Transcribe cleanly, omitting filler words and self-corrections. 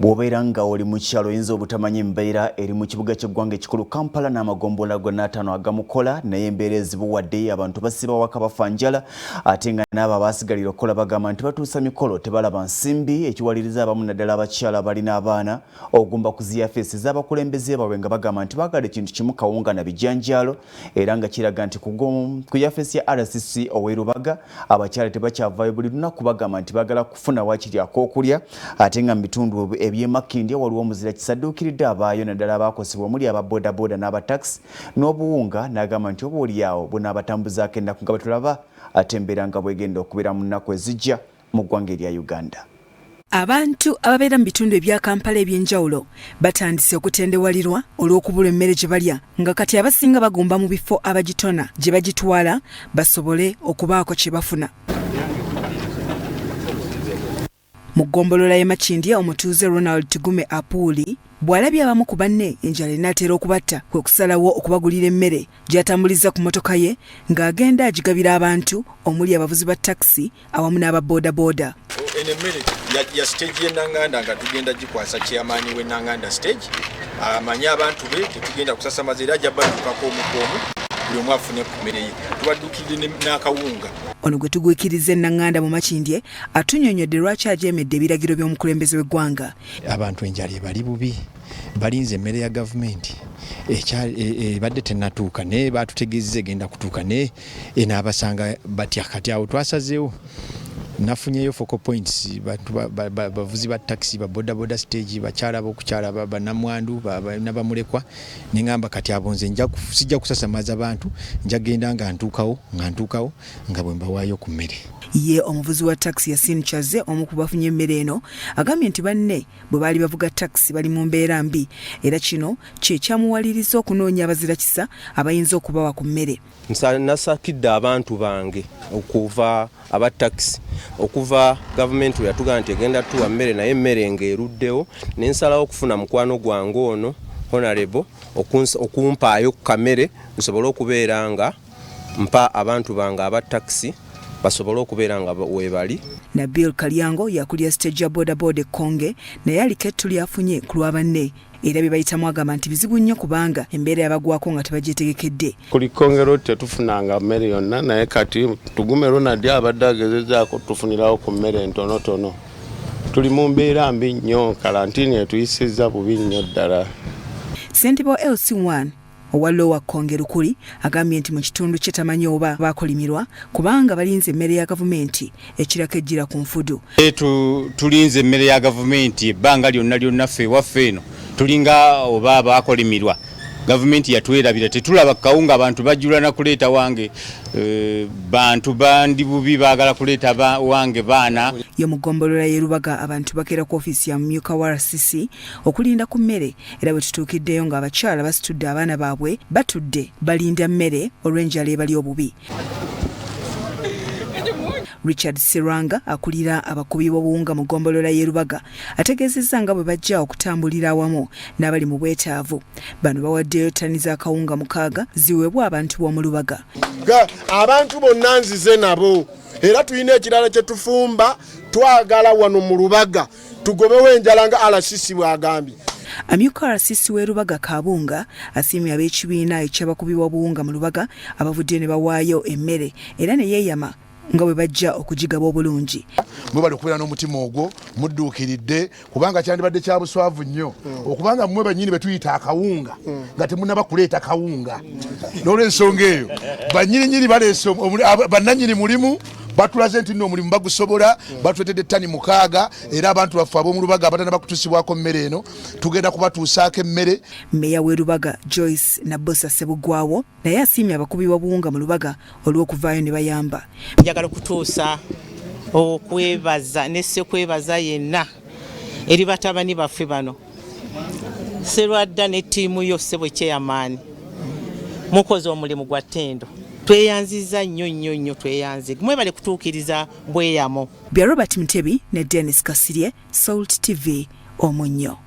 Bw'obeera nga oli mu kyalo oyinza obutamanya embeera eri mu kibuga ky'eggwanga ekikulu Kampala n'amagombola gonna ataano agamukola naye embeera ezibuwadde abantu basiba waka bafa njala ate nga n'abo abaasigalira okukola bagamba nti batuusa mikolo tebalaba nsimbi ekiwaliriza abamu naddala abakyala balina abaana okugumba ku ziyafeesi z'abakulembeze baabwe nga bagamba nti baagala ekintu kimu kawunga na bijanjaalo era nga kiraga nti ku yafeesi ya RCC ow'erubaga abakyala tebakyavaayo buli lunaku bagamba nti baagala kufuna wakiri ak'okulya ate nga mu bitundu ebyemakindya waliwo Abazirakisa adduukiridde abaayo naddala abaakosebwa omuli ababodaboda n'abataxi n'obuwunga n'agamba nti oba oliawo bunaabatambuzaako ennaku nga batulaba ate embeera nga bwegenda okubeera mu nnaku ezijja mu ggwanga erya Uganda. Abantu ababeera mu bitundu ebya Kampala ebyenjawulo batandise okutendewalirwa olw'okubula emmere gye balya nga kati abasinga bagumba mu bifo abagitona gye bagitwala basobole okubaako kye bafuna. Mu ggombolola y'e Makindya omutuuze Ronald Tugume Apuuli bw'alabye abamu ku banne enjala enaatera okubatta kwe kusalawo okubagulira emmere gy'atambuliza ku mmotoka ye ng'agenda agigabira abantu omuli abavuzi ba takisi awamu n'ababoodabooda. Emmere ya stage y'Ennanganda nga tugenda gikwasa chairman w'Ennanganda stage amanye abantu be tetugenda kusasamaza era jabadukako omukoomu buli omu afune ku mmere ye tubaddukirire n'akawunga. Ono gwe tugwikiriza Ennanganda mu Makindye atunnyonnyodde lwaki agyeemedde ebiragiro by'omukulembeze w'eggwanga. Abantu enjala bali bubi balinze emmere ya gavumenti ebadde tennatuuka naye baatutegeezeza egenda kutuuka naye enaabasanga batya kati awo twasazeewo nafunyeyo focal points bavuzi ba taxi ba bodaboda stage bakyala b'okukyala banamwandu n'abamulekwa nengamba kati abonze sijja kusasamaza abantu njagenda nga ntuukawo nga bwe mbawaayo ku mmere. Ye omuvuzi wa taxi Yasin Chaze omu ku bafunye emmere eno agambye nti banne bwe baali bavuga taxi bali mu mbeera mbi era kino kye kyamuwaliriza okunoonya Abazirakisa abayinza okubawa ku mmere. Nasakidde abantu bange okuva aba taxi okuva gavumenti yatugamba nti egenda tuwa mmere naye emmere ng'eruddewo n'ensalawo okufuna mukwano gwange ono honorable okumpaayo ku kamere nsobole okubeera nga mpa abantu bange aba taxi basobole okubeera nga weebali. Nabil Kalyango yakulira stage ya bodaboda ekkonge naye aliko ettu lyafunye ku lwa banne era bye bayitamu agamba nti bizibu nnyo kubanga embeera yabagwako nga tebagyetegekedde. Kuli kongero tetufunanga mmere yonna naye kati Tugume Ronald abadde agezezaako tufunirawo ku mmere entonotono. Tuli mu mbeera mbi nnyo kalantini etuyisizza bubi nnyo ddala. Ssentebe LC1 owa Lower Kongero kuli agambye nti mu kitundu kye tamanyi oba bakolimirwa kubanga balinze emmere ya gavumenti ekirako ejjira ku nfudu. Tulinze emmere ya gavumenti ebbanga lyonna ffe waffe eno tulinga oba bakolimirwa gavumenti yatwerabira tetulaba kawunga abantu bajjula kuleeta wange bantu bandi bubi baagala kuleeta wange baana. Ye mu ggombolola y'erubaga abantu bakeera ku ofiisi ya mumyuka wa RCC okulinda ku mmere era bwe tutuukiddeyo ng'abakyala basitudde abaana baabwe batudde balinda mmere olw'enjala ebali obubi. Richard Seranga akulira abakubi b'obuwunga mu ggombolola y'erubaga ategeezezza nga bwe bajja okutambulira awamu n'abali mu bwetaavu. Bano bawaddeyo ttani z'akawunga 6 ziweebwa abantu b'omu lubaga. Abantu bonna nzize nabo era tulina ekirala kye tufumba twagala wano mu lubaga tugobewo enjala nga RCC bw'agambye. Amyuka RCC w'erubaga Kabunga asiimye ab'ekibiina eky'abakubi b'obuwunga mu lubaga abavudde ne bawaayo emmere era ne yeeyama nga bwe bajja okugigaba obulungi. Mwe bali okubeera n'omutima ogwo mudduukiridde kubanga kyandibadde kya buswavu nnyo okubanga mmwe bannyini betuyita akawunga nga temunnaba kuleeta kawunga n'olw'ensonga eyo bannyininyini baleese bannannyini mulimu batulaze nti nno omulimu bagusobola batuletedde ttani 6 era abantu baffe ab'omu lubaga abatana bakutuusibwako mmere eno tugenda kubatuusaako emmere. Mmeeya w'erubaga Joyce Nabosa Sebugwawo naye asiimye abakubi b'obuwunga mu lubaga olw'okuvaayo ne bayamba. Njagala kutuusa okwebaza nessekwebaza yenna eri batabani baffe bano Serwadda ne ttiimu yo ssebo kyeyamaani mukoze omulimu gwa ttendo tweyanziza nnyo tweyanze mwebale kutuukiriza bweyamo. Bya Robert Mutebi ne Dennis Kasirye, Salt TV Omunnyo.